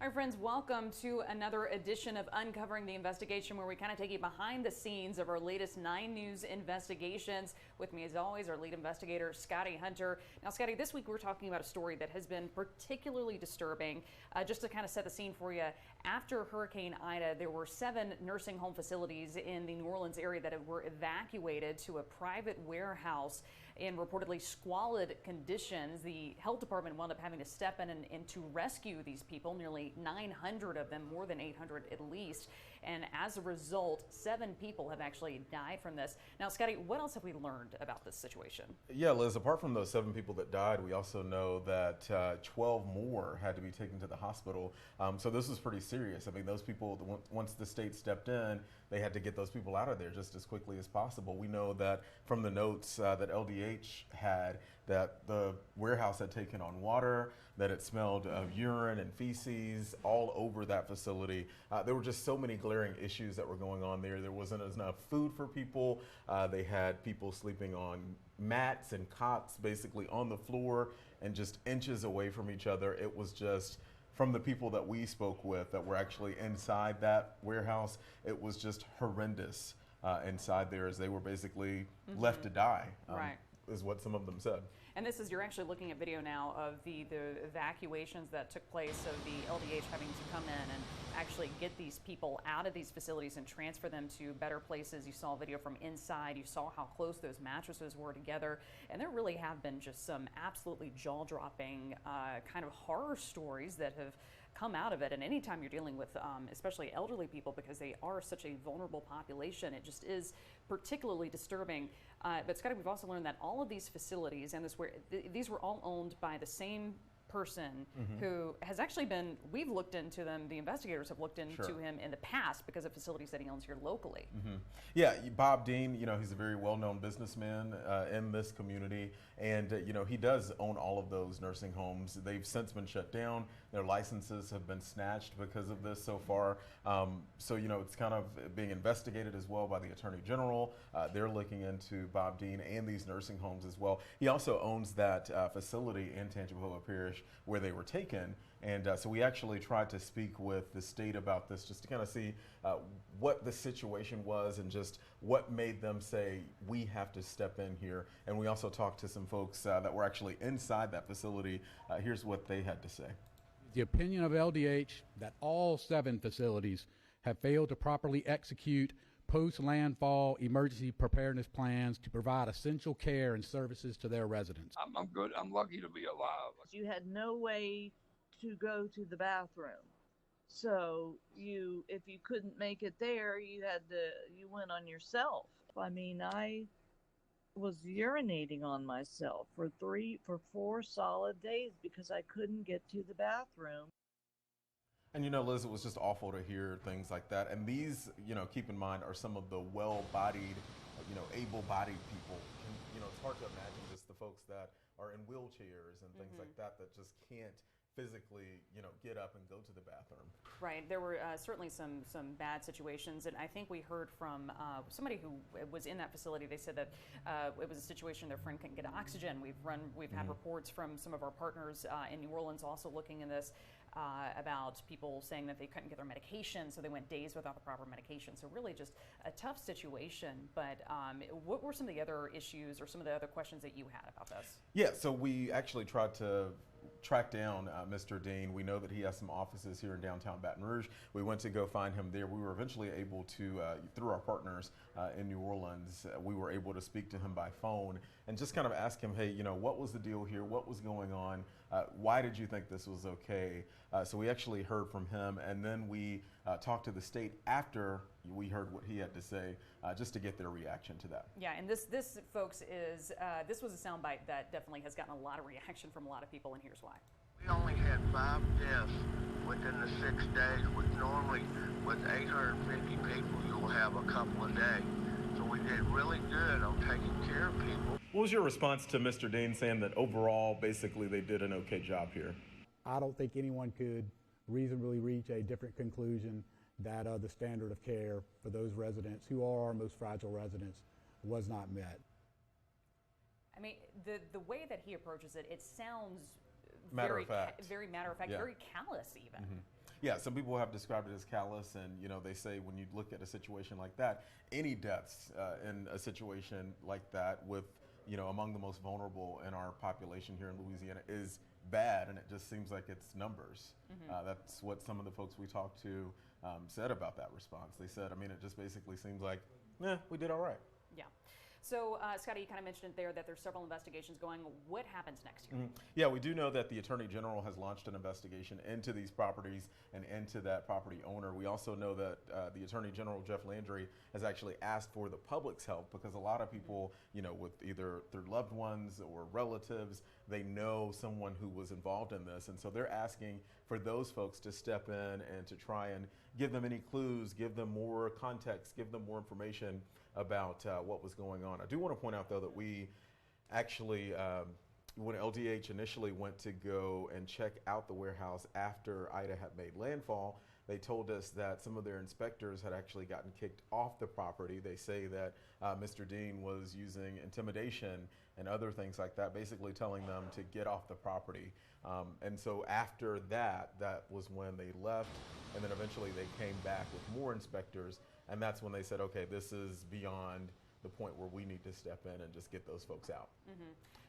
All right, friends, welcome to another edition of Uncovering the Investigation, where we kind of take you behind the scenes of our latest 9 News investigations. With me, as always, our lead investigator, Scotty Hunter. Now, Scotty, this week we're talking about a story that has been particularly disturbing. Just to kind of set the scene for you, after Hurricane Ida, there were 7 nursing home facilities in the New Orleans area that were evacuated to a private warehouse in reportedly squalid conditions. The health department wound up having to step in and to rescue these people, nearly 900 of them, more than 800 at least. And as a result, 7 people have actually died from this. Now, Scotty, what else have we learned about this situation? Yeah, Liz, apart from those 7 people that died, we also know that 12 more had to be taken to the hospital. So this was pretty serious. I mean, those people, once the state stepped in, they had to get those people out of there just as quickly as possible. We know that from the notes that LDH had, that the warehouse had taken on water, that it smelled of urine and feces all over that facility. There were just so many glaring issues that were going on there. There wasn't enough food for people. They had people sleeping on mats and cots basically on the floor and just inches away from each other. It was just, from the people that we spoke with that were actually inside that warehouse, it was just horrendous inside there, as they were basically left to die. Right. Is what some of them said. And this is, you're actually looking at video now of the evacuations that took place, of the LDH having to come in and actually get these people out of these facilities and transfer them to better places. You saw a video from inside. You saw how close those mattresses were together. And there really have been just some absolutely jaw-dropping kind of horror stories that have come out of it. And anytime you're dealing with especially elderly people, because they are such a vulnerable population, it just is particularly disturbing. But Scotty, we've also learned that all of these facilities, and these were all owned by the same person who has actually been, we've looked into them, the investigators have looked into him in the past because of facilities that he owns here locally. Yeah, Bob Dean, you know, he's a very well-known businessman in this community, and you know, he does own all of those nursing homes. They've since been shut down. Their licenses have been snatched because of this so far. So, you know, it's kind of being investigated as well by the Attorney General. They're looking into Bob Dean and these nursing homes as well. He also owns that facility in Tangipahoa Parish where they were taken, and so we actually tried to speak with the state about this just to kind of see what the situation was and just what made them say we have to step in here. And we also talked to some folks that were actually inside that facility. Here's what they had to say. The opinion of LDH that all 7 facilities have failed to properly execute post-landfall emergency preparedness plans to provide essential care and services to their residents. I'm good. I'm lucky to be alive. You had no way to go to the bathroom. So if you couldn't make it there, you went on yourself. I mean, I was urinating on myself for 4 solid days because I couldn't get to the bathroom. And you know, Liz, it was just awful to hear things like that. And these, you know, keep in mind, are some of the well-bodied, you know, able-bodied people. And, you know, it's hard to imagine just the folks that are in wheelchairs and things like that just can't physically, you know, get up and go to the bathroom. Right. There were certainly some bad situations, and I think we heard from somebody who was in that facility. They said that it was a situation their friend couldn't get oxygen. We've had reports from some of our partners in New Orleans also looking in this about people saying that they couldn't get their medication, so they went days without the proper medication. So really just a tough situation. But what were some of the other issues or some of the other questions that you had about this? Yeah, so we actually tried to track down Mr. Dean. We know that he has some offices here in downtown Baton Rouge. We went to go find him there. We were eventually able to, through our partners in New Orleans, we were able to speak to him by phone and just kind of ask him, hey, you know, what was the deal here? What was going on? Why did you think this was okay? So we actually heard from him, and then we talked to the state after we heard what he had to say, just to get their reaction to that. Yeah, and this folks, is this was a soundbite that definitely has gotten a lot of reaction from a lot of people, and here's why. We only had 5 deaths within the 6 days. Normally, with 850 people, you'll have a couple a day. So we did really good on taking care of people. What was your response to Mr. Dean saying that overall, basically, they did an okay job here? I don't think anyone could reasonably reach a different conclusion that the standard of care for those residents who are our most fragile residents was not met. I mean, the way that he approaches it, it sounds Matter of fact. very matter of fact, Yeah. very callous even. Yeah, some people have described it as callous, and they say when you look at a situation like that, any deaths in a situation like that with among the most vulnerable in our population here in Louisiana is bad, and it just seems like it's numbers. That's what some of the folks we talked to said about that response. They said, it just basically seems like, we did all right. Yeah. So, Scotty, you kind of mentioned there that there's several investigations going. What happens next here? Yeah, we do know that the Attorney General has launched an investigation into these properties and into that property owner. We also know that the Attorney General, Jeff Landry, has actually asked for the public's help because a lot of people, with either their loved ones or relatives, they know someone who was involved in this. And so they're asking for those folks to step in and to try and give them any clues, give them more context, give them more information about what was going on. I do want to point out, though, that we actually, when LDH initially went to go and check out the warehouse after Ida had made landfall, they told us that some of their inspectors had actually gotten kicked off the property. They say that Mr. Dean was using intimidation and other things like that, basically telling them to get off the property. And so after that was when they left, and then eventually they came back with more inspectors, and that's when they said, okay, this is beyond the point where we need to step in and just get those folks out.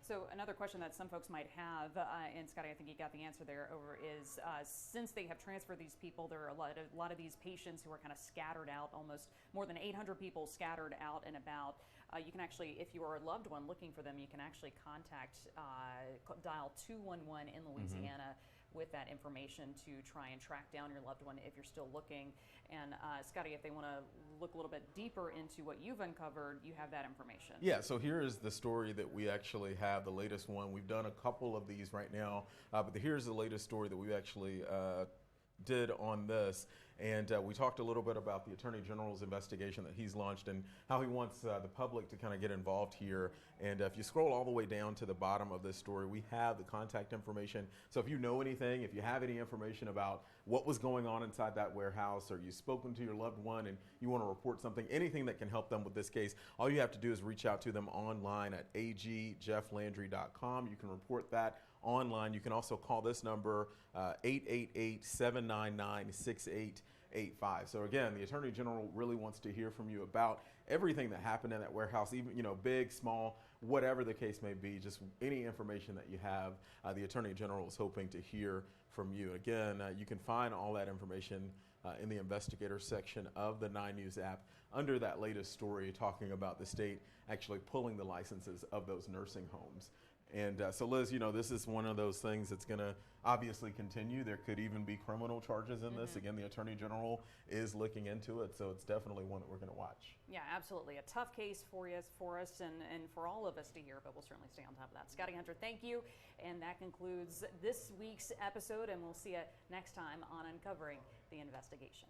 So another question that some folks might have, and Scotty, I think you got the answer there, over is since they have transferred these people, there are a lot of these patients who are kind of scattered out, almost more than 800 people scattered out and about. You can actually, if you are a loved one looking for them, you can actually dial 211 in Louisiana with that information to try and track down your loved one if you're still looking. And Scotty, if they want to look a little bit deeper into what you've uncovered, you have that information. Yeah, so here is the story that we actually have, the latest one. We've done a couple of these right now, but here's the latest story that we actually did on this. And we talked a little bit about the Attorney General's investigation that he's launched and how he wants the public to kind of get involved here. And if you scroll all the way down to the bottom of this story, we have the contact information. So if you know anything, if you have any information about what was going on inside that warehouse, or you've spoken to your loved one and you want to report something, anything that can help them with this case, all you have to do is reach out to them online at agjefflandry.com. You can report that online. You can also call this number, 888-799-6885. So again, the Attorney General really wants to hear from you about everything that happened in that warehouse, even, big, small, whatever the case may be, just any information that you have. The Attorney General is hoping to hear from you. Again, you can find all that information in the investigator section of the 9 News app under that latest story talking about the state actually pulling the licenses of those nursing homes. And so, Liz, this is one of those things that's going to obviously continue. There could even be criminal charges in this. Again, the Attorney General is looking into it, so it's definitely one that we're going to watch. Yeah, absolutely. A tough case for us and for all of us to hear, but we'll certainly stay on top of that. Scotty Hunter, thank you. And that concludes this week's episode, and we'll see you next time on Uncovering the Investigation.